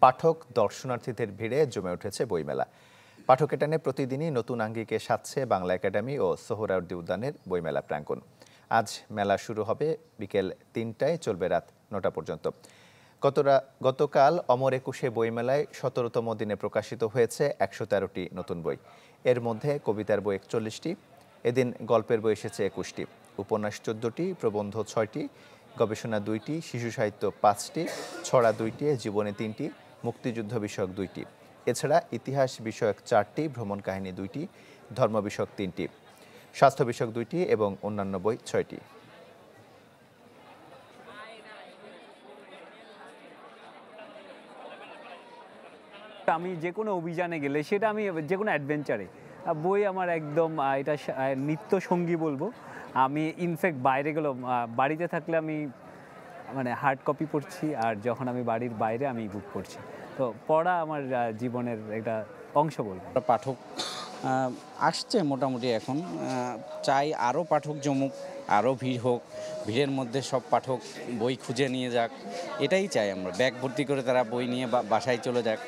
পাঠক দর্শনার্থীদের ভিড়ে জমে উঠেছে বইমেলা। পাঠক টানে প্রতিদিনই নতুন আঙ্গিকে সাজছে বাংলা একাডেমি ও সোহরাওয়ার্দী উদ্যানের বইমেলা প্রাঙ্গণ। আজ মেলা শুরু হবে বিকেল ৩টায়, চলবে রাত ৯টা পর্যন্ত। গতকাল অমর একুশে বইমেলায় ১৭তম দিনে প্রকাশিত হয়েছে ১১৩টি নতুন বই। এর মধ্যে কবিতার বই ৪১টি, এদিন গল্পের বই এসেছে ২১টি, উপন্যাস ১৪টি, প্রবন্ধ ৬টি, গবেষণা ২টি, শিশু সাহিত্য ৫টি, ছড়া ২টি, জীবনী ৩টি, মুক্তিযুদ্ধ বিষয়ক ২টি। এছাড়া ইতিহাস বিষয়ক ৪টি, ভ্রমণ কাহিনী ২টি, ধর্ম বিষয়ক 3টি, স্বাস্থ্য বিষয়ক 2টি এবং অন্যান্য বই 6টি। আমি যে কোনো অভিযানে গেলে, সেটা আমি যে কোনো অ্যাডভেঞ্চারে, বই আমার একদম এটা নিত্য সঙ্গী বলবো। আমি ইনফ্যাক্ট বাইরে গেলেও, বাড়িতে থাকলে আমি মানে হার্ড কপি পড়ছি, আর যখন আমি বাড়ির বাইরে আমি বুক পড়ছি। তো পড়া আমার জীবনের একটা অংশ বলবো। পাঠক আসছে মোটামুটি, এখন চাই আরও পাঠক জমুক, আরও ভিড় হোক, ভিড়ের মধ্যে সব পাঠক বই খুঁজে নিয়ে যাক, এটাই চাই আমরা। ব্যাগ ভর্তি করে তারা বই নিয়ে বাসায় চলে যাক।